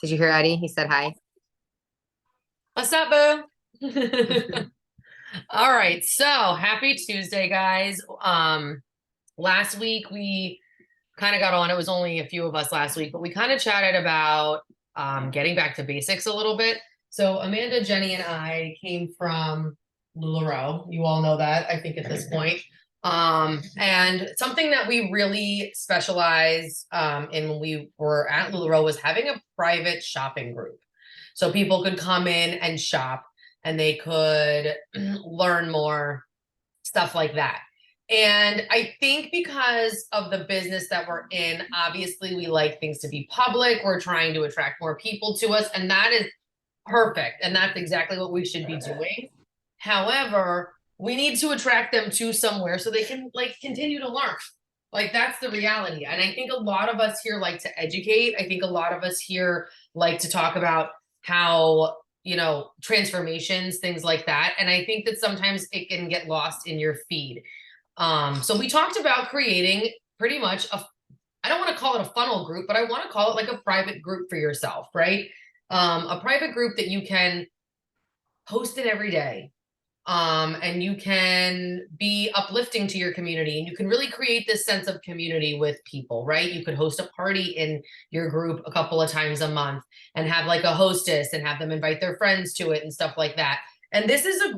Did you hear Eddie? He said hi. What's up, boo? All right, so happy Tuesday, guys. Last week we kind of got on. It was only a few of us last week, but we kind of chatted about getting back to basics a little bit. So Amanda, Jenny, and I came from LuLaRoe. You all know that, I think, at this point. And something that we really specialize in when we were at LuLaRoe was having a private shopping group. So people could come in and shop and they could learn more, stuff like that. And I think because of the business that we're in, obviously we like things to be public. We're trying to attract more people to us, and that is perfect. And that's exactly what we should be doing. However, we need to attract them to somewhere so they can like continue to learn. Like that's the reality. And I think a lot of us here like to educate. I think a lot of us here like to talk about how, transformations, things like that. And I think that sometimes it can get lost in your feed. So we talked about creating pretty much I don't want to call it a funnel group, but I want to call it like a private group for yourself, right? A private group that you can post it every day. And you can be uplifting to your community, and you can really create this sense of community with people, right? You could host a party in your group a couple of times a month and have like a hostess and have them invite their friends to it and stuff like that. And this is a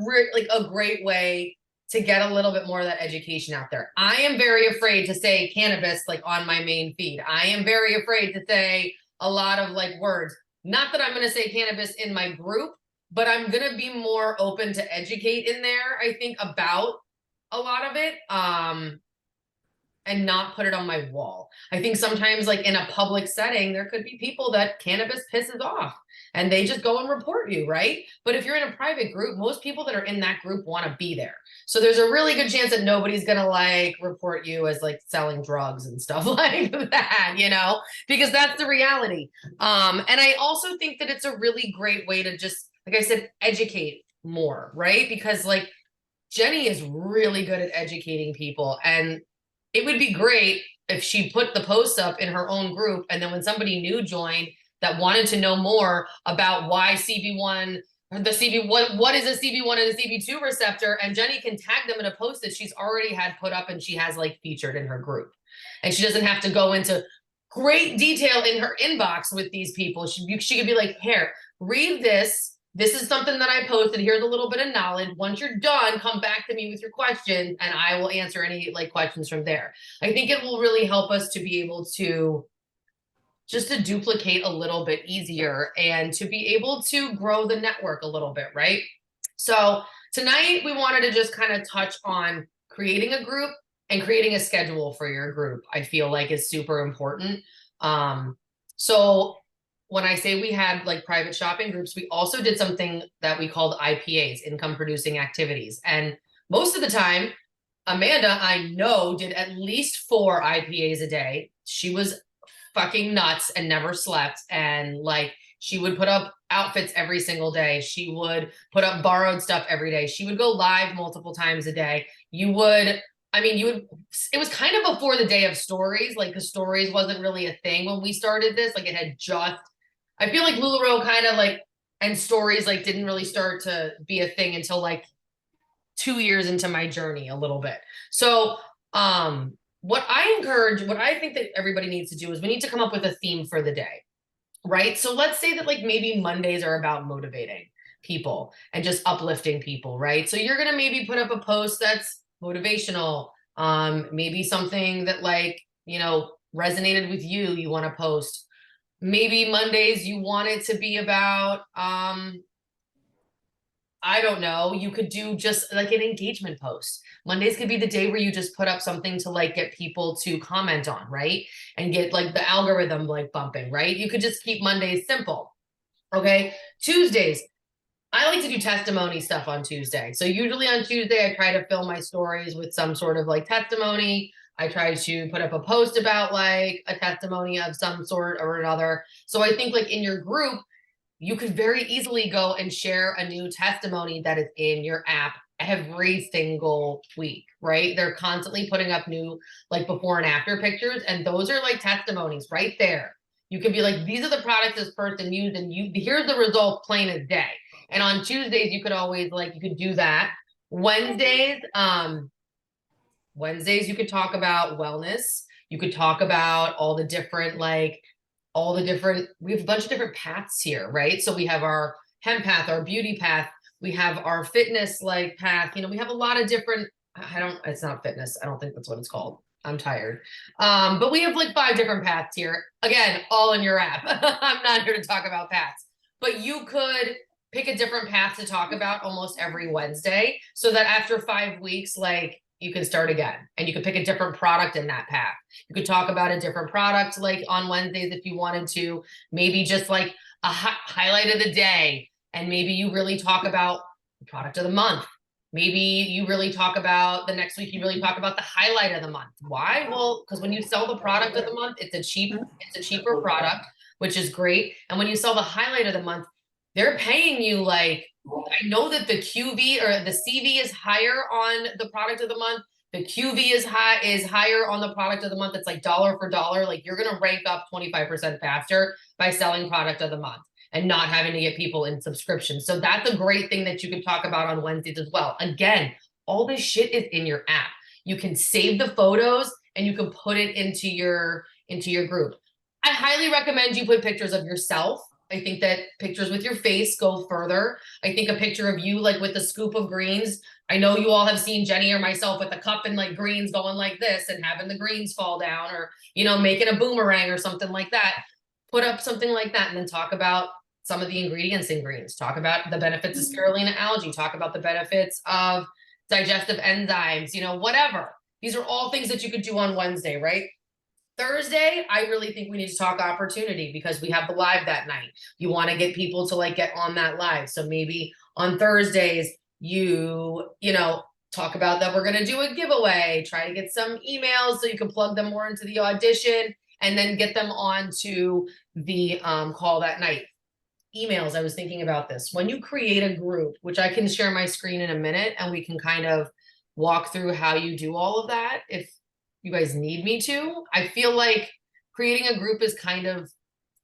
great way to get a little bit more of that education out there. I am very afraid to say cannabis like on my main feed. I am very afraid to say a lot of like words. Not that I'm going to say cannabis in my group, but I'm going to be more open to educate in there, I think, about a lot of it. And not put it on my wall. I think sometimes, like in a public setting, there could be people that cannabis pisses off and they just go and report you, right? But if you're in a private group, most people that are in that group want to be there. So there's a really good chance that nobody's going to like report you as like selling drugs and stuff like that, because that's the reality. And I also think that it's a really great way to just, like I said, educate more, right? Because like Jenny is really good at educating people, and it would be great if she put the post up in her own group, and then when somebody new joined that wanted to know more about why CB1, what is a CB1 and a CB2 receptor, and Jenny can tag them in a post that she's already had put up and she has like featured in her group. And she doesn't have to go into great detail in her inbox with these people. She could be like, here, read this. This is something that I posted. Here's a little bit of knowledge. Once you're done, come back to me with your questions and I will answer any like questions from there. I think it will really help us to be able to just to duplicate a little bit easier and to be able to grow the network a little bit, right? So tonight we wanted to just kind of touch on creating a group and creating a schedule for your group. I feel like is super important. So when I say we had like private shopping groups, we also did something that we called IPAs, income producing activities. And most of the time, Amanda, I know, did at least 4 IPAs a day. She was fucking nuts and never slept. And like, she would put up outfits every single day. She would put up borrowed stuff every day. She would go live multiple times a day. You would, it was kind of before the day of stories, like the stories wasn't really a thing when we started this. Like it had just, I feel like LuLaRoe kind of like, and stories like didn't really start to be a thing until like 2 years into my journey a little bit. So, what I think that everybody needs to do is we need to come up with a theme for the day, right? So let's say that like maybe Mondays are about motivating people and just uplifting people, right? So you're going to maybe put up a post that's motivational, maybe something that like, resonated with you, you want to post. Maybe Mondays you want it to be about I don't know, you could do just like an engagement post. Mondays could be the day where you just put up something to like get people to comment on, right? And get like the algorithm like bumping, right? You could just keep Mondays simple. Okay. Tuesdays, I like to do testimony stuff on Tuesday. So usually on Tuesday, I try to fill my stories with some sort of like testimony. I try to put up a post about like a testimony of some sort or another. So I think like in your group, you could very easily go and share a new testimony that is in your app every single week, right? They're constantly putting up new like before and after pictures, and those are like testimonies right there. You can be like, these are the products this person used, and here's the result plain as day. And on Tuesdays, you could always like, you could do that. Wednesdays, you could talk about wellness. You could talk about all the different, we have a bunch of different paths here, right? So we have our hemp path, our beauty path. We have our fitness like path. We have a lot of different, it's not fitness. I don't think that's what it's called. I'm tired. But we have like 5 different paths here. Again, all in your app. I'm not here to talk about paths, but you could pick a different path to talk about almost every Wednesday so that after 5 weeks, like you can start again and you can pick a different product in that path. You could talk about a different product like on Wednesdays if you wanted to, maybe just like a highlight of the day. And maybe you really talk about the product of the month. Maybe you really talk about the next week, you really talk about the highlight of the month. Why? Well, because when you sell the product of the month, it's a cheaper product, which is great. And when you sell the highlight of the month, they're paying you like, I know that the QV or the CV is higher on the product of the month. The QV is higher on the product of the month. It's like dollar for dollar. Like you're going to rank up 25% faster by selling product of the month and not having to get people in subscription. So that's a great thing that you can talk about on Wednesdays as well. Again, all this shit is in your app. You can save the photos and you can put it into your group. I highly recommend you put pictures of yourself. I think that pictures with your face go further. I think a picture of you like with the scoop of greens. I know you all have seen Jenny or myself with the cup and like greens going like this and having the greens fall down or, making a boomerang or something like that. Put up something like that and then talk about some of the ingredients in greens. Talk about the benefits of spirulina algae. Talk about the benefits of digestive enzymes, whatever. These are all things that you could do on Wednesday, right? Thursday, I really think we need to talk opportunity because we have the live that night. You want to get people to like get on that live. So maybe on Thursdays, you talk about that we're going to do a giveaway, try to get some emails so you can plug them more into the audition and then get them onto the call that night. Emails, I was thinking about this. When you create a group, which I can share my screen in a minute and we can kind of walk through how you do all of that if you guys need me to. I feel like creating a group is kind of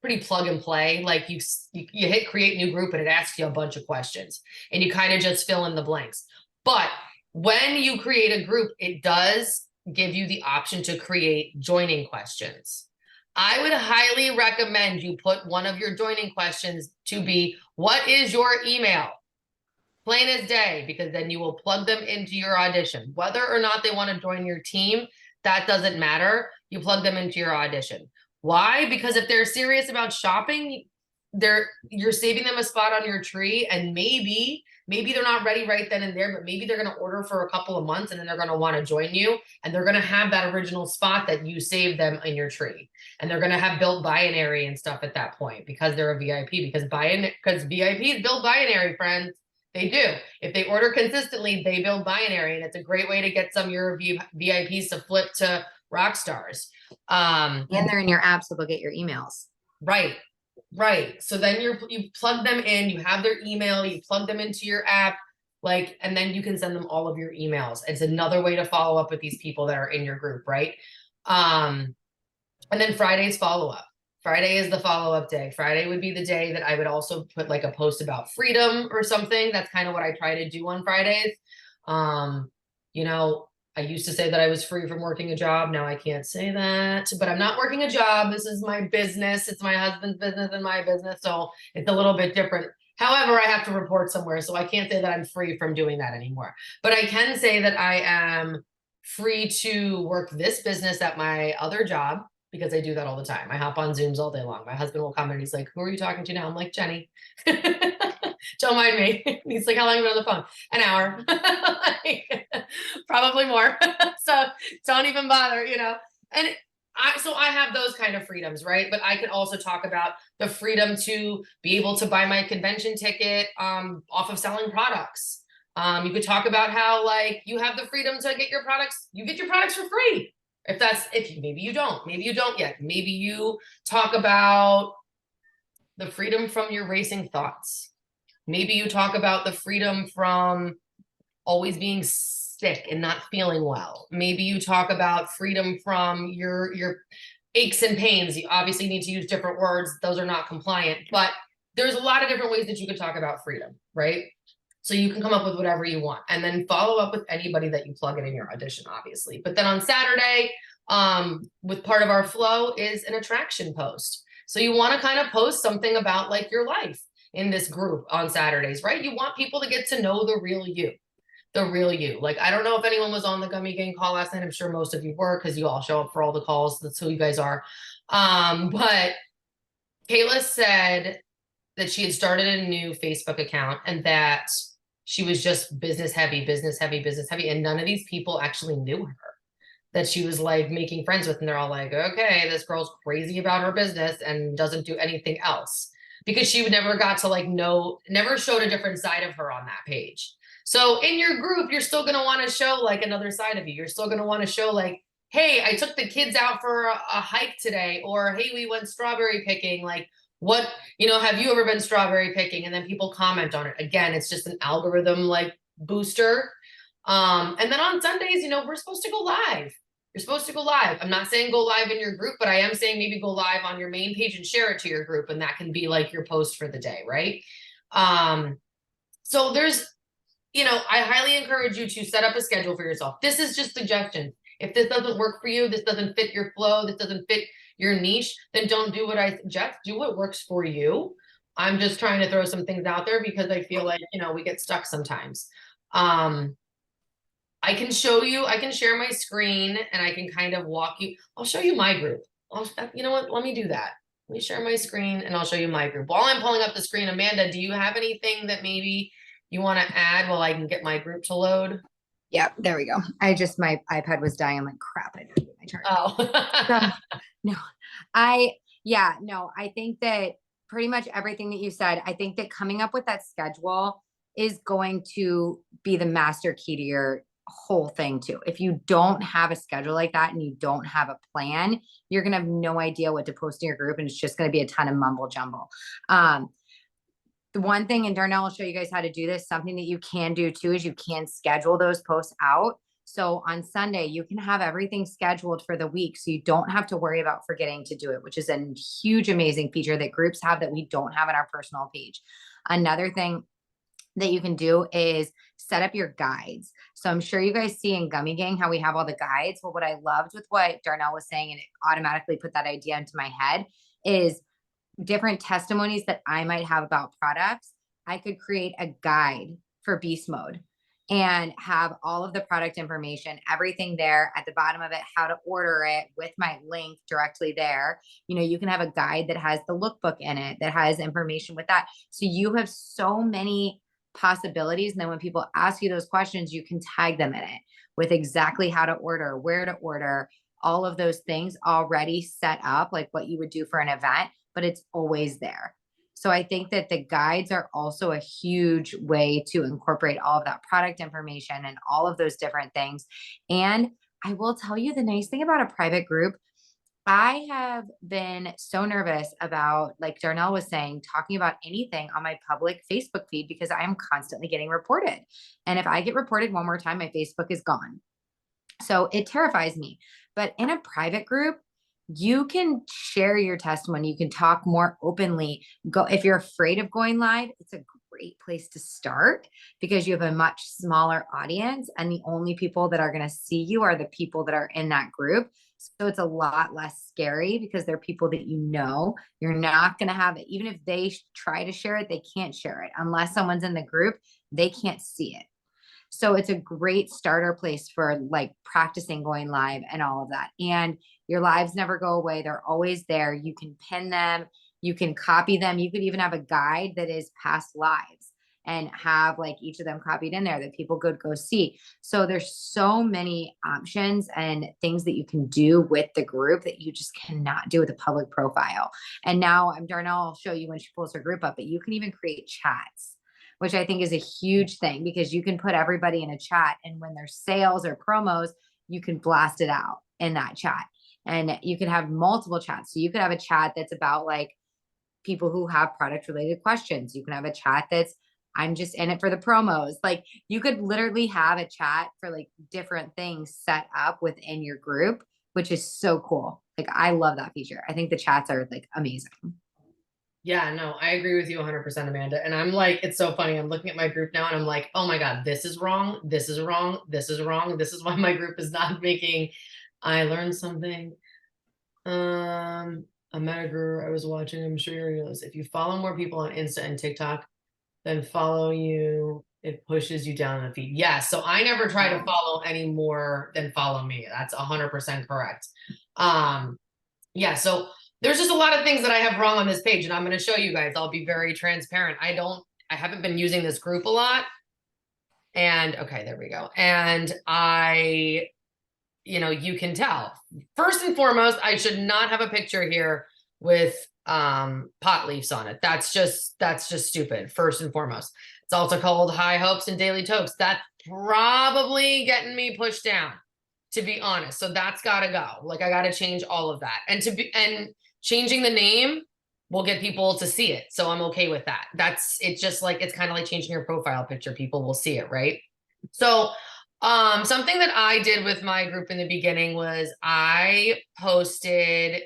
pretty plug and play. Like you hit create new group and it asks you a bunch of questions and you kind of just fill in the blanks. But when you create a group, it does give you the option to create joining questions. I would highly recommend you put one of your joining questions to be, what is your email? Plain as day, because then you will plug them into your audition. Whether or not they want to join your team, that doesn't matter. You plug them into your audition. Why? Because if they're serious about shopping, you're saving them a spot on your tree, and maybe they're not ready right then and there, but maybe they're going to order for a couple of months and then they're going to want to join you, and they're going to have that original spot that you saved them in your tree, and they're going to have built binary and stuff at that point because they're a VIP, because VIPs build binary, friends. They do. If they order consistently, they build binary, and it's a great way to get some of your VIPs to flip to rock stars. And they're in your app, so they'll get your emails. Right. So then you plug them in, you have their email, you plug them into your app, and then you can send them all of your emails. It's another way to follow up with these people that are in your group, right? And then Friday's follow-up. Friday is the follow-up day. Friday would be the day that I would also put like a post about freedom or something. That's kind of what I try to do on Fridays. I used to say that I was free from working a job. Now I can't say that, but I'm not working a job. This is my business. It's my husband's business and my business. So it's a little bit different. However, I have to report somewhere. So I can't say that I'm free from doing that anymore, but I can say that I am free to work this business at my other job, because I do that all the time. I hop on Zooms all day long. My husband will come and he's like, who are you talking to now? I'm like, Jenny. Don't mind me. He's like, how long have you been on the phone? An hour. Probably more. So don't even bother, And I have those kind of freedoms, right? But I could also talk about the freedom to be able to buy my convention ticket off of selling products. You could talk about how you have the freedom to get your products. You get your products for free. Maybe you don't yet. Maybe you talk about the freedom from your racing thoughts. Maybe you talk about the freedom from always being sick and not feeling well. Maybe you talk about freedom from your aches and pains. You obviously need to use different words. Those are not compliant, but there's a lot of different ways that you can talk about freedom, right? So you can come up with whatever you want and then follow up with anybody that you plug in your audition, obviously. But then on Saturday, with part of our flow is an attraction post. So you want to kind of post something about like your life in this group on Saturdays, right? You want people to get to know the real you. The real you. Like, I don't know if anyone was on the Gummy Gang call last night. I'm sure most of you were because you all show up for all the calls. That's who you guys are. But Kayla said that she had started a new Facebook account and that she was just business heavy, business heavy, business heavy. And none of these people actually knew her, that she was like making friends with. And they're all like, okay, this girl's crazy about her business and doesn't do anything else, because she never got to like know, never showed a different side of her on that page. So in your group, you're still going to want to show like another side of you. You're still going to want to show like, hey, I took the kids out for a hike today, or hey, we went strawberry picking. Like, what, you know, have you ever been strawberry picking? And then people comment on it. Again, it's just an algorithm like booster. And then on Sundays, you know, we're supposed to go live. You're supposed to go live. I'm not saying go live in your group, but I am saying maybe go live on your main page and share it to your group. And that can be like your post for the day, right? So there's, you know, I highly encourage you to set up a schedule for yourself. This is just suggestions. If this doesn't work for you, this doesn't fit your flow, this doesn't fit your niche, then don't do what I suggest. Do what works for you. I'm just trying to throw some things out there because I feel like, you know, we get stuck sometimes. I can show you, I can share my screen and I can kind of walk you. I'll show you my group. You know what? Let me do that. Let me share my screen and I'll show you my group. While I'm pulling up the screen, Amanda, do you have anything that maybe you want to add while I can get my group to load? Yep, there we go. My iPad was dying. I'm like, crap, I didn't do my turn. Oh. No, I think that pretty much everything that you said, I think that coming up with that schedule is going to be the master key to your whole thing too. If you don't have a schedule like that and you don't have a plan, you're going to have no idea what to post in your group. And it's just going to be a ton of mumble jumble. The one thing, and Darnell will show you guys how to do this, something that you can do too, is you can schedule those posts out. So on Sunday, you can have everything scheduled for the week. So you don't have to worry about forgetting to do it, which is a huge, amazing feature that groups have that we don't have on our personal page. Another thing that you can do is set up your guides. So I'm sure you guys see in Gummy Gang how we have all the guides. Well, what I loved with what Darnell was saying, and it automatically put that idea into my head, is different testimonies that I might have about products. I could create a guide for Beast Mode and have all of the product information, everything there at the bottom of it, how to order it with my link directly there. You know, you can have a guide that has the lookbook in it, that has information with that. So you have so many possibilities. And then when people ask you those questions, you can tag them in it with exactly how to order, where to order, all of those things already set up, like what you would do for an event, but it's always there. So I think that the guides are also a huge way to incorporate all of that product information and all of those different things. And I will tell you the nice thing about a private group, I have been so nervous about, like Darnell was saying, talking about anything on my public Facebook feed because I am constantly getting reported. And if I get reported one more time, my Facebook is gone. So it terrifies me. But in a private group, you can share your testimony. You can talk more openly. Go if you're afraid of going live, it's a great place to start because you have a much smaller audience and the only people that are going to see you are the people that are in that group. So it's a lot less scary because they're people that you know. You're not going to have it. Even if they try to share it, they can't share it unless someone's in the group. They can't see it. So it's a great starter place for like practicing going live and all of that. And your lives never go away. They're always there. You can pin them. You can copy them. You could even have a guide that is past lives and have like each of them copied in there that people could go see. So there's so many options and things that you can do with the group that you just cannot do with a public profile. And now Darnell will show you when she pulls her group up, but you can even create chats, which I think is a huge thing because you can put everybody in a chat. And when there's sales or promos, you can blast it out in that chat. And you can have multiple chats. So you could have a chat that's about like people who have product related questions. You can have a chat that's, I'm just in it for the promos. Like you could literally have a chat for like different things set up within your group which is so cool. Like, I love that feature. I think the chats are like amazing. Yeah, no, I agree with you 100%, Amanda. And I'm like, it's so funny. I'm looking at my group now and I'm like, oh my God, this is wrong. This is wrong. This is wrong. This is why my group is not making, I learned something. A meta guru I was watching, I'm sure you know, if you follow more people on Insta and TikTok than follow you, it pushes you down in the feed. Yeah, so I never try to follow any more than follow me. That's 100% correct. Yeah, so there's just a lot of things that I have wrong on this page, and I'm going to show you guys. I'll be very transparent. I haven't been using this group a lot. And okay, there we go. And you can tell. First and foremost, I should not have a picture here with pot leaves on it. That's just stupid. First and foremost. It's also called High Hopes and Daily Tokes. That's probably getting me pushed down, to be honest. So that's got to go. Like, I got to change all of that. And changing the name will get people to see it. So I'm okay with that. It's just like, it's kind of like changing your profile picture. People will see it, right? So something that I did with my group in the beginning was I posted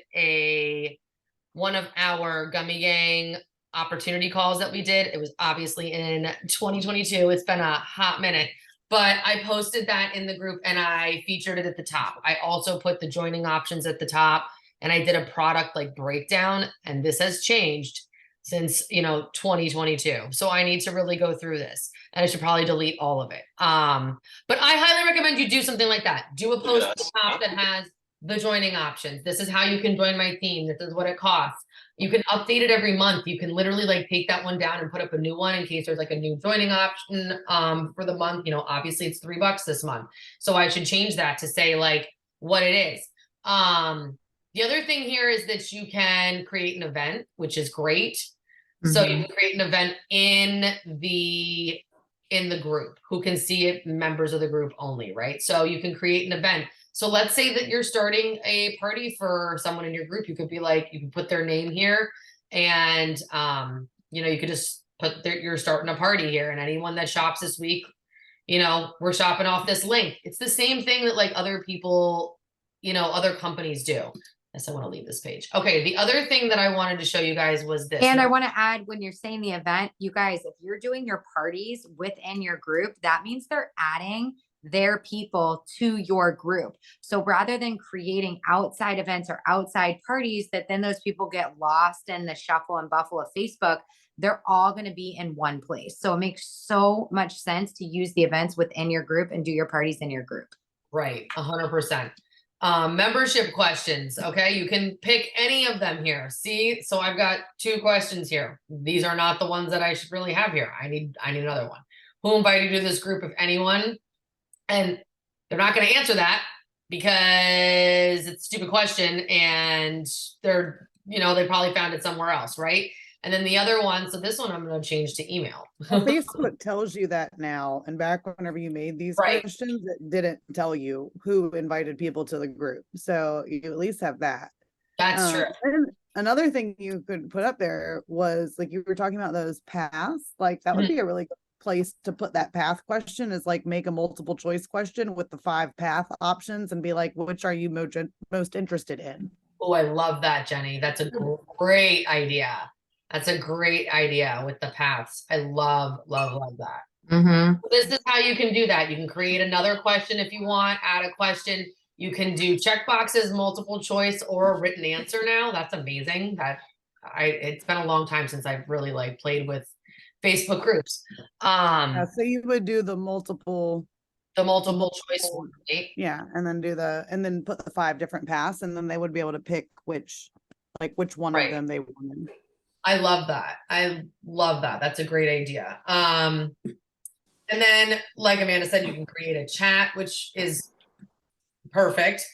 one of our Gummy Gang opportunity calls that we did. It was obviously in 2022. It's been a hot minute, but I posted that in the group and I featured it at the top. I also put the joining options at the top, and I did a product like breakdown, and this has changed since 2022. So I need to really go through this, and I should probably delete all of it. But I highly recommend you do something like that. Do a post at the top that has the joining options. This is how you can join my team. This is what it costs. You can update it every month. You can literally like take that one down and put up a new one in case there's like a new joining option for the month. Obviously it's $3 this month. So I should change that to say like what it is. The other thing here is that you can create an event, which is great. So you can create an event in the group. Who can see it? Members of the group only, right? So you can create an event. So let's say that you're starting a party for someone in your group. You could be like, you can put their name here, and you could just put you're starting a party here, and anyone that shops this week, we're shopping off this link. It's the same thing that like other people, other companies do. I want to leave this page. Okay, the other thing that I wanted to show you guys was this. And I want to add, when you're saying the event, you guys, if you're doing your parties within your group, that means they're adding their people to your group. So rather than creating outside events or outside parties that then those people get lost in the shuffle and buffle of Facebook, they're all going to be in one place. So it makes so much sense to use the events within your group and do your parties in your group. Right, 100%. Membership questions. Okay, you can pick any of them here. See, so I've got 2 questions here. These are not the ones that I should really have here. I need another one. Who invited you to this group, if anyone? And they're not going to answer that because it's a stupid question, and they're, they probably found it somewhere else, right? And then the other one, so this one I'm going to change to email. Well, Facebook tells you that now, and back whenever you made these questions, it didn't tell you who invited people to the group. So you at least have that. That's true. And another thing you could put up there was like you were talking about those paths. Like that would be a really good place to put that path question, is like make a multiple choice question with the 5 path options and be like, which are you most interested in? Oh, I love that, Jenny. That's a great idea. That's a great idea with the paths. I love that. This is how you can do that. You can create another question if you want, add a question. You can do checkboxes, multiple choice, or a written answer now. That's amazing. It's been a long time since I've really like played with Facebook groups. So you would do the multiple choice one, right? Yeah, and then put the 5 different paths, and then they would be able to pick which one of them they wanted. I love that. That's a great idea. And then, like Amanda said, you can create a chat, which is perfect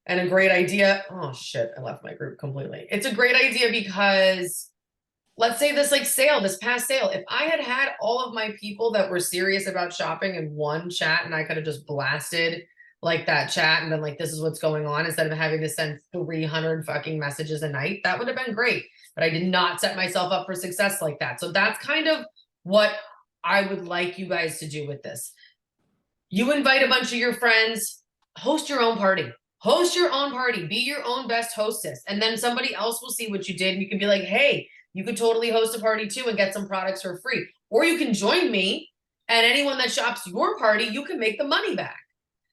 and a great idea. Oh shit, I left my group completely. It's a great idea because let's say this past sale, if I had all of my people that were serious about shopping in one chat, and I could have just blasted like that chat and been like, this is what's going on, instead of having to send 300 fucking messages a night, that would have been great. But I did not set myself up for success like that. So that's kind of what I would like you guys to do with this. You invite a bunch of your friends, host your own party. Host your own party, be your own best hostess. And then somebody else will see what you did. And you can be like, hey, you could totally host a party too and get some products for free. Or you can join me, and anyone that shops your party, you can make the money back.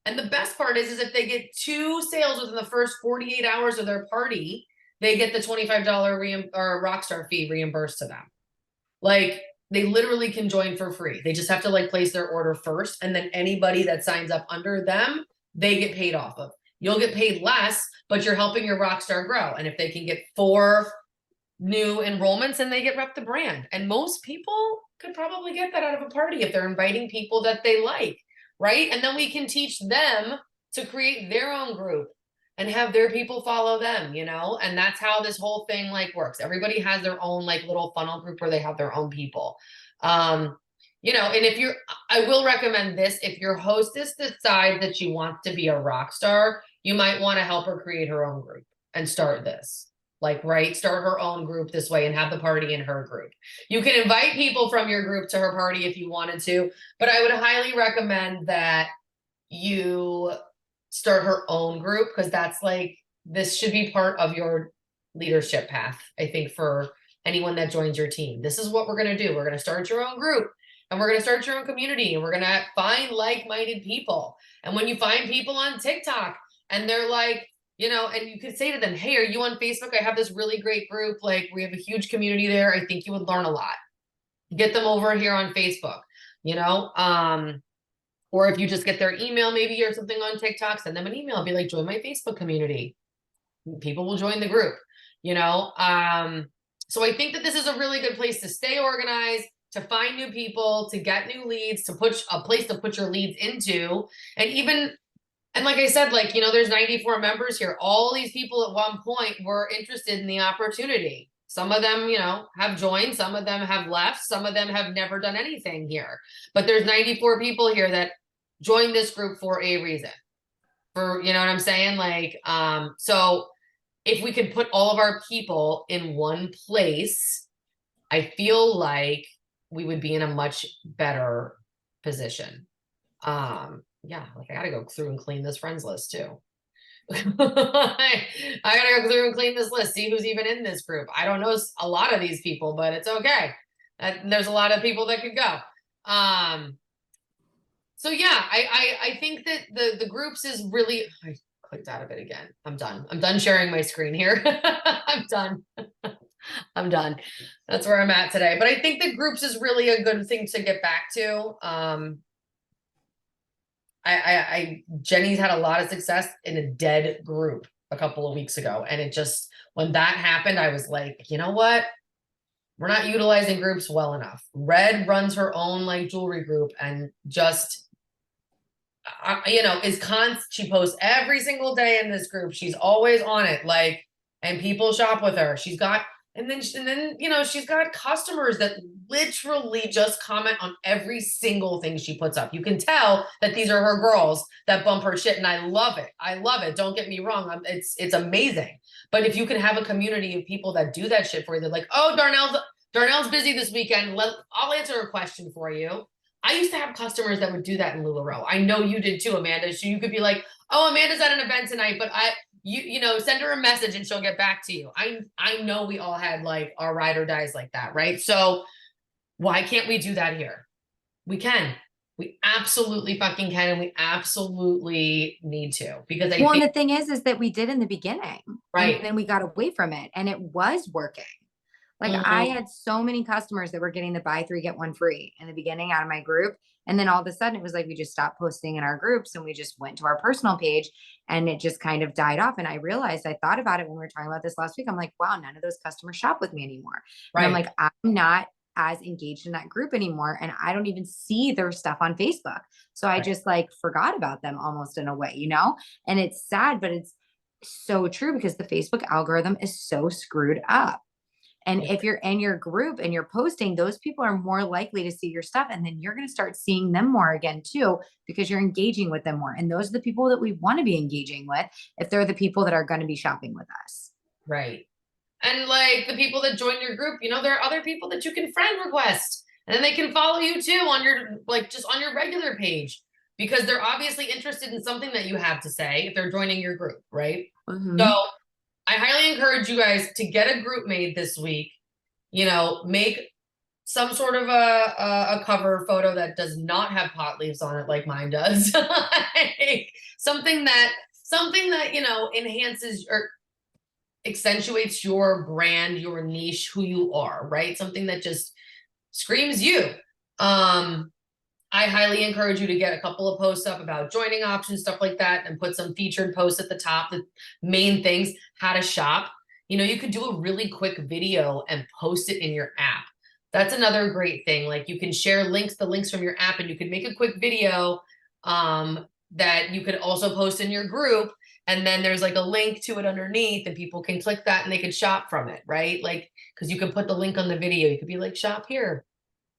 And the best part is if they get 2 sales within the first 48 hours of their party, they get the $25 or Rockstar fee reimbursed to them. Like, they literally can join for free. They just have to like place their order first. And then anybody that signs up under them, they get paid off of. You'll get paid less, but you're helping your Rockstar grow. And if they can get 4 new enrollments, and they get rep the brand. And most people could probably get that out of a party if they're inviting people that they like, right? And then we can teach them to create their own group and have their people follow them, you know? And that's how this whole thing like works. Everybody has their own like little funnel group where they have their own people. You know, and I will recommend this, if your hostess decides that she wants to be a rock star, you might want to help her create her own group and start this. Like, right, start her own group this way and have the party in her group. You can invite people from your group to her party if you wanted to, but I would highly recommend that you start her own group, because that's like, this should be part of your leadership path, I think, for anyone that joins your team. This is what we're going to do. We're going to start your own group, and we're going to start your own community, and we're going to find like-minded people. And when you find people on TikTok and they're like, you know, and you could say to them, hey, are you on Facebook? I have this really great group. Like, we have a huge community there. I think you would learn a lot. Get them over here on Facebook, you know? Or if you just get their email, maybe, or something on TikTok, send them an email, be like, join my Facebook community. People will join the group, you know? So I think that this is a really good place to stay organized, to find new people, to get new leads, to put a place to put your leads into. And like I said, like, you know, there's 94 members here. All these people at one point were interested in the opportunity. Some of them, you know, have joined, some of them have left, some of them have never done anything here. But there's 94 people here that joined this group for a reason. For, you know what I'm saying? Like, so if we could put all of our people in one place, I feel like we would be in a much better position. Yeah, like I gotta go through and clean this friends list too. I gotta go through and clean this list, see who's even in this group. I don't know a lot of these people, but it's okay. There's a lot of people that could go. So yeah, I think that the groups is really, I clicked out of it again. I'm done sharing my screen here. I'm done. I'm done. That's where I'm at today. But I think the groups is really a good thing to get back to. Jenny's had a lot of success in a dead group a couple of weeks ago. And it just, when that happened, I was like, you know what? We're not utilizing groups well enough. Red runs her own like jewelry group and just, you know, she posts every single day in this group. She's always on it. Like, and people shop with her. And then, you know, she's got customers that literally just comment on every single thing she puts up. You can tell that these are her girls that bump her shit. And I love it. I love it. Don't get me wrong. It's amazing. But if you can have a community of people that do that shit for you, they're like, oh, Darnell's busy this weekend. I'll answer a question for you. I used to have customers that would do that in LuLaRoe. I know you did too, Amanda. So you could be like, oh, Amanda's at an event tonight, but you know, send her a message and she'll get back to you. I know we all had like our ride or dies like that, right? So why can't we do that here? We can. We absolutely fucking can, and we absolutely need to, because Well, and the thing is that we did in the beginning, right? And then we got away from it, and it was working. Like I had so many customers that were getting the buy 3 get 1 free in the beginning out of my group. And then all of a sudden it was like, we just stopped posting in our groups and we just went to our personal page, and it just kind of died off. And I realized, I thought about it when we were talking about this last week. I'm like, wow, none of those customers shop with me anymore. Right. And I'm like, I'm not as engaged in that group anymore. And I don't even see their stuff on Facebook. So I just like forgot about them almost in a way, you know, and it's sad, but it's so true, because the Facebook algorithm is so screwed up. And if you're in your group and you're posting, those people are more likely to see your stuff. And then you're going to start seeing them more again too, because you're engaging with them more. And those are the people that we want to be engaging with, if they're the people that are going to be shopping with us. Right. And like the people that join your group, you know, there are other people that you can friend request, and then they can follow you too on your, like, just on your regular page. because they're obviously interested in something that you have to say if they're joining your group, right? Mhm. So I highly encourage you guys to get a group made this week. You know, make some sort of a cover photo that does not have pot leaves on it like mine does. Like, something that, you know, enhances or accentuates your brand, your niche, who you are, right? Something that just screams you. I highly encourage you to get a couple of posts up about joining options, stuff like that, and put some featured posts at the top, the main things, how to shop. You know, you could do a really quick video and post it in your app. That's another great thing. Like, you can share the links from your app, and you could make a quick video that you could also post in your group. And then there's like a link to it underneath, and people can click that and they can shop from it, right? Like, because you can put the link on the video. You could be like, shop here.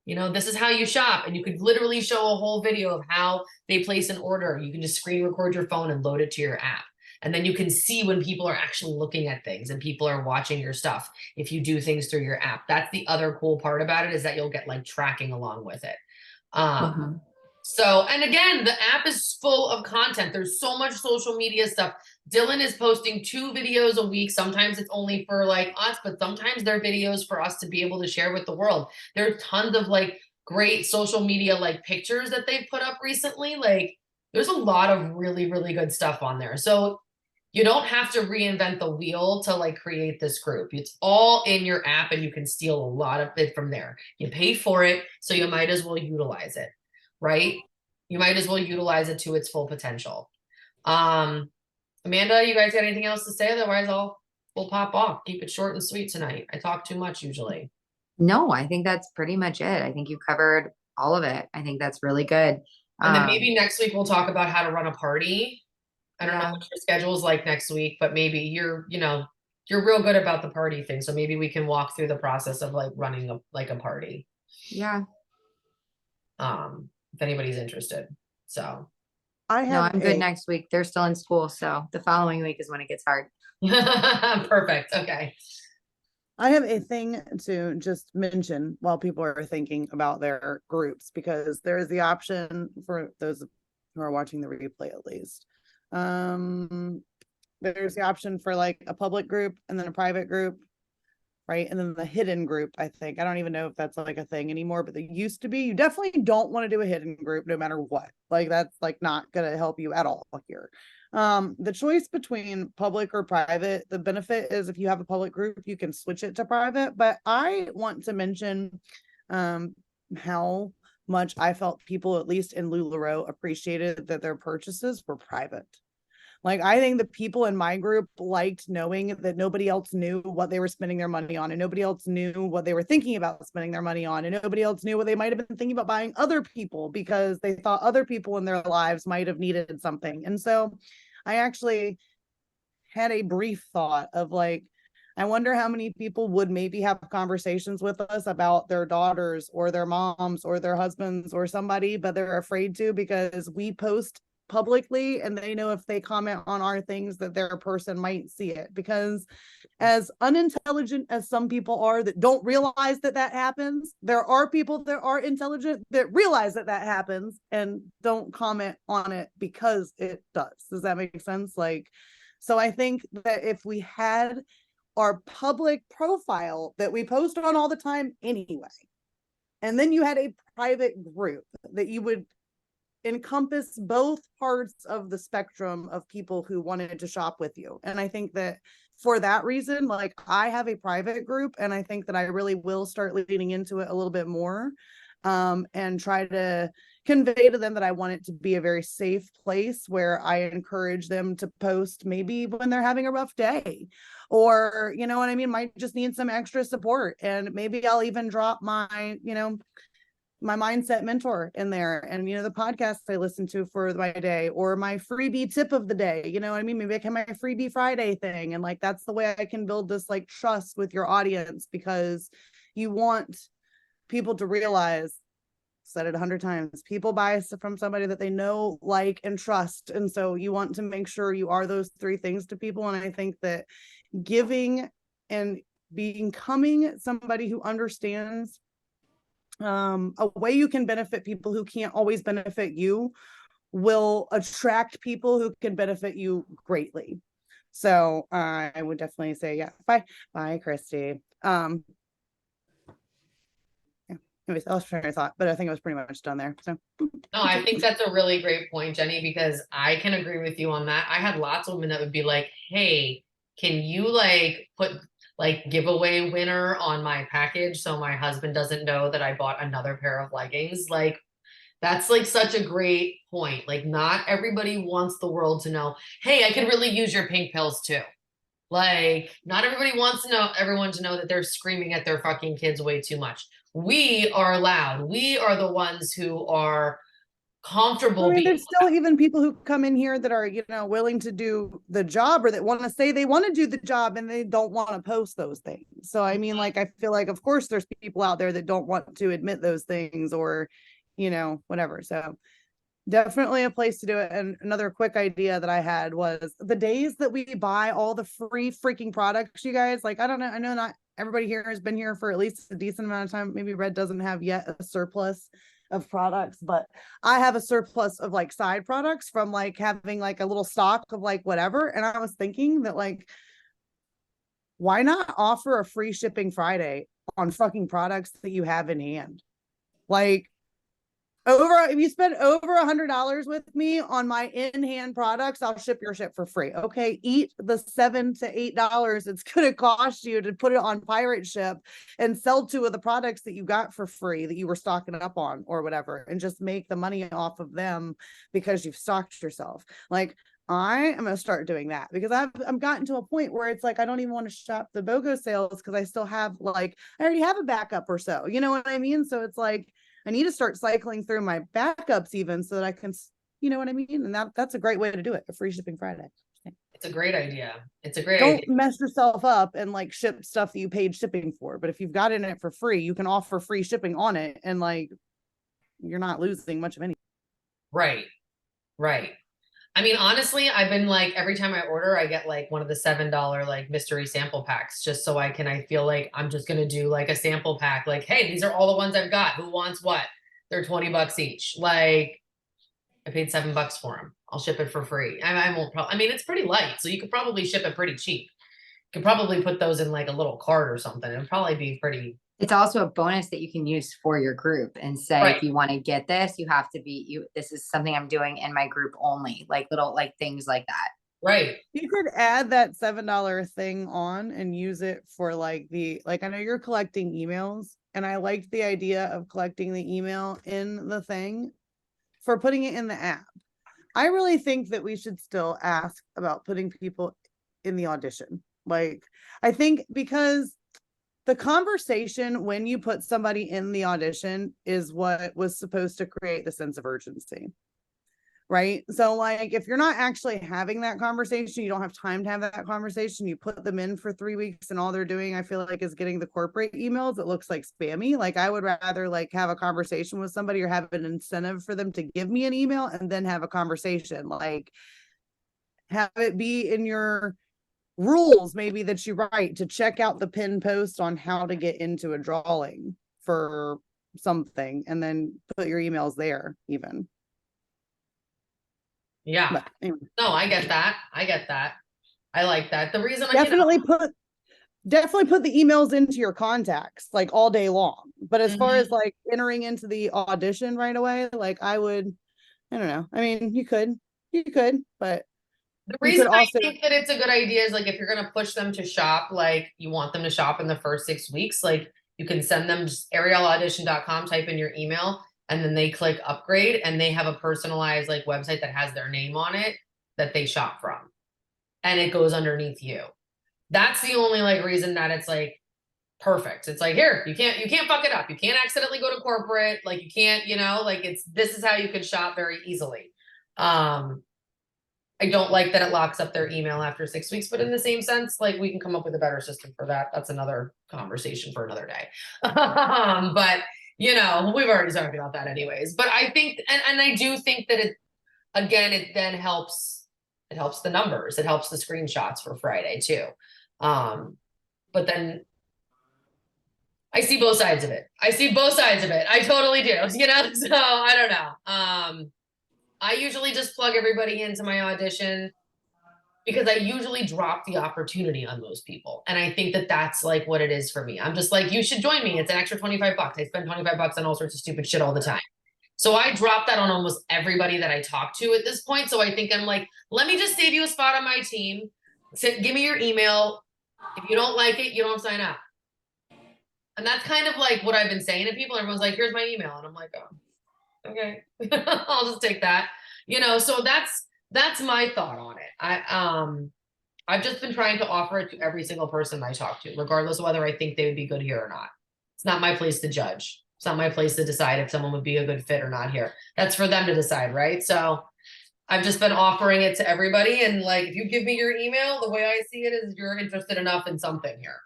You know, this is how you shop. And you could literally show a whole video of how they place an order. You can just screen record your phone and load it to your app. And then you can see when people are actually looking at things and people are watching your stuff if you do things through your app. That's the other cool part about it, is that you'll get like tracking along with it. Mhm. So, and again, the app is full of content. There's so much social media stuff. Dylan is posting 2 videos a week. Sometimes it's only for like us, but sometimes they're videos for us to be able to share with the world. There's tons of like great social media like pictures that they've put up recently. Like, there's a lot of really, really good stuff on there. So you don't have to reinvent the wheel to like create this group. It's all in your app, and you can steal a lot of it from there. You pay for it, so you might as well utilize it, right? You might as well utilize it to its full potential. Amanda, you guys got anything else to say? Otherwise, we'll pop off. Keep it short and sweet tonight. I talk too much usually. No, I think that's pretty much it. I think you covered all of it. I think that's really good. And then maybe next week we'll talk about how to run a party. I don't know Yeah. what your schedule is like next week, but maybe you're real good about the party thing. So maybe we can walk through the process of like running a party. Yeah. If anybody's interested. So I No, have I'm good a, next week. They're still in school, so the following week is when it gets hard. perfect. Okay. I have a thing to just mention while people are thinking about their groups, because there is the option for those who are watching the replay at least. There's the option for like a public group and then a private group, right? And then the hidden group, I think. I don't even know if that's like a thing anymore, but they used to be. You definitely don't want to do a hidden group no matter what. Like, that's like not going to help you at all here. The choice between public or private, the benefit is if you have a public group, you can switch it to private. But I want to mention how much I felt people, at least in LuLaRoe, appreciated that their purchases were private. Like, I think the people in my group liked knowing that nobody else knew what they were spending their money on, and nobody else knew what they were thinking about spending their money on, and nobody else knew what they might have been thinking about buying other people because they thought other people in their lives might have needed something. And so I actually had a brief thought of like, I wonder how many people would maybe have conversations with us about their daughters or their moms or their husbands or somebody, but they're afraid to because we post publicly and they know if they comment on our things that their person might see it. Because as unintelligent as some people are that don't realize that that happens, there are people that are intelligent that realize that that happens and don't comment on it because it does. Does that make sense? Like, so I think that if we had our public profile that we post on all the time anyway, and then you had a private group that you would encompass both parts of the spectrum of people who wanted to shop with you. And I think that for that reason, like, I have a private group, and I think that I really will start leaning into it a little bit more, and try to convey to them that I want it to be a very safe place where I encourage them to post maybe when they're having a rough day, or, you know what I mean, might just need some extra support. And maybe I'll even drop my, my mindset mentor in there, and the podcast I listen to for my day, or my freebie tip of the day. You know what I mean? Maybe I can my freebie Friday thing, and like, that's the way I can build this like trust with your audience, because you want people to realize, said it 100 times, people buy from somebody that they know, like, and trust. And so you want to make sure you are those 3 things to people. And I think that giving and becoming somebody who understands a way you can benefit people who can't always benefit you, will attract people who can benefit you greatly. So I would definitely say, yeah, bye, Christy. Yeah. Anyways, I was trying to thought, but I think I was pretty much done there. So No, I think that's a really great point, Jenny, because I can agree with you on that. I had lots of women that would be like, hey, can you like put like giveaway winner on my package so my husband doesn't know that I bought another pair of leggings? Like, that's like such a great point. Like, not everybody wants the world to know, hey, I can really use your pink pills too. Like, not everybody wants to know everyone to know that they're screaming at their fucking kids way too much. We are loud. We are the ones who are comfortable I mean, being there's still even people who come in here that are, you know, willing to do the job, or that want to say they want to do the job and they don't want to post those things. So, I mean, like, I feel like, of course, there's people out there that don't want to admit those things, or, you know, whatever. So definitely a place to do it. And another quick idea that I had was the days that we buy all the free freaking products, you guys, like, I don't know. I know not everybody here has been here for at least a decent amount of time. Maybe Red doesn't have yet a surplus of products, but I have a surplus of like side products from like having like a little stock of like whatever. And I was thinking that, like, why not offer a free shipping Friday on fucking products that you have in hand? Like, if you spend over $100 with me on my in-hand products, I'll ship your shit for free. Okay, eat the $7 to $8 it's gonna cost you to put it on pirate ship and sell 2 of the products that you got for free that you were stocking up on or whatever, and just make the money off of them because you've stocked yourself. Like, I am gonna start doing that, because I'm gotten to a point where it's like I don't even want to shop the BOGO sales because I still have, like, I already have a backup or so. You know what I mean? So it's like I need to start cycling through my backups even so that I can, you know what I mean? And that's a great way to do it, a free shipping Friday. It's a great idea. It's a great Don't idea. mess yourself up and like ship stuff that you paid shipping for. But if you've got it in it for free, you can offer free shipping on it, and like you're not losing much of anything. Right. Right. I mean, honestly, I've been like, every time I order, I get like one of the $7 like mystery sample packs, just so I feel like I'm just going to do like a sample pack. Like, hey, these are all the ones I've got. Who wants what? They're $20 each. Like, I paid $7 for them. I'll ship it for free. I won't I mean, it's pretty light, so you could probably ship it pretty cheap. You could probably put those in like a little cart or something. It'd probably be pretty. It's also a bonus that you can use for your group and say, Right. if you want to get this, you have to be this is something I'm doing in my group only, like little like things like that. Right. You could add that $7 thing on and use it for like I know you're collecting emails, and I liked the idea of collecting the email in the thing for putting it in the app. I really think that we should still ask about putting people in the audition. Like, I think because the conversation when you put somebody in the audition is what was supposed to create the sense of urgency. Right. So, like, if you're not actually having that conversation, you don't have time to have that conversation, you put them in for 3 weeks and all they're doing, I feel like, is getting the corporate emails. It looks like spammy. Like, I would rather like have a conversation with somebody or have an incentive for them to give me an email and then have a conversation. Like, have it be in your rules, maybe, that you write to check out the pin post on how to get into a drawing for something, and then put your emails there even. Yeah. But anyway. No, I get that. I get that. I like that. The reason Definitely put the emails into your contacts like all day long. But as far as like entering into the audition right away, like I don't know. I mean, you could, but the reason I also think that it's a good idea is like, if you're going to push them to shop, like you want them to shop in the first 6 weeks, like you can send them just arielaudition.com, type in your email, and then they click upgrade, and they have a personalized like website that has their name on it that they shop from, and it goes underneath you. That's the only like reason that it's like perfect. It's like, here, you can't fuck it up. You can't accidentally go to corporate. Like you can't, like this is how you can shop very easily. I don't like that it locks up their email after 6 weeks, but in the same sense, like we can come up with a better system for that. That's another conversation for another day. But we've already talked about that anyways. But I think, and I do think that it then helps. It helps the numbers. It helps the screenshots for Friday too. But then I see both sides of it. I totally do. So I don't know. I usually just plug everybody into my audition because I usually drop the opportunity on most people. And I think that that's like what it is for me. I'm just like, you should join me. It's an extra $25. I spend $25 on all sorts of stupid shit all the time. So I drop that on almost everybody that I talk to at this point. So I think I'm like, let me just save you a spot on my team. Give me your email. If you don't like it, you don't sign up. And that's kind of like what I've been saying to people. Everyone's like, here's my email. And I'm like, oh, okay, I'll just take that. You know, so that's my thought on it. I've just been trying to offer it to every single person I talk to, regardless of whether I think they would be good here or not. It's not my place to judge. It's not my place to decide if someone would be a good fit or not here. That's for them to decide, right? So I've just been offering it to everybody. And like, if you give me your email, the way I see it is you're interested enough in something here.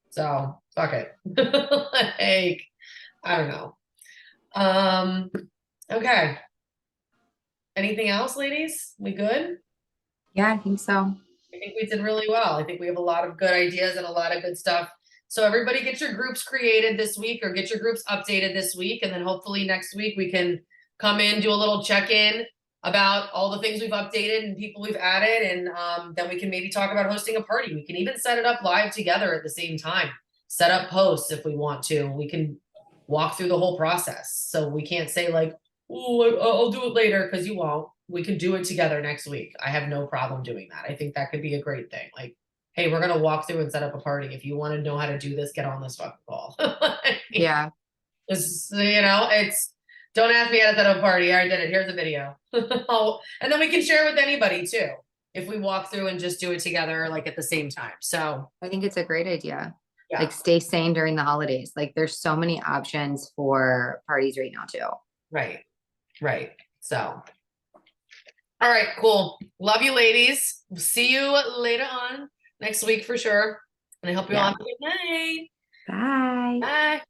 So fuck it. Like, I don't know. Okay. Anything else, ladies? We good? Yeah, I think so. I think we did really well. I think we have a lot of good ideas and a lot of good stuff. So everybody get your groups created this week or get your groups updated this week. And then hopefully next week we can come in, do a little check-in about all the things we've updated and people we've added. And then we can maybe talk about hosting a party. We can even set it up live together at the same time. Set up posts if we want to. We can walk through the whole process. So we can't say like, oh, I'll do it later, because you won't. We can do it together next week. I have no problem doing that. I think that could be a great thing. Like, hey, we're going to walk through and set up a party. If you want to know how to do this, get on this fucking call. Yeah. It's, you know, it's, don't ask me how to set up a party. I already did it. Here's a video. And then we can share with anybody too, if we walk through and just do it together, like at the same time. So I think it's a great idea. yeah. Like stay sane during the holidays. Like there's so many options for parties right now too. Right. Right. So, all right, cool. Love you, ladies. See you later on next week for sure. And I hope you all Yeah. have a good night. Bye. Bye.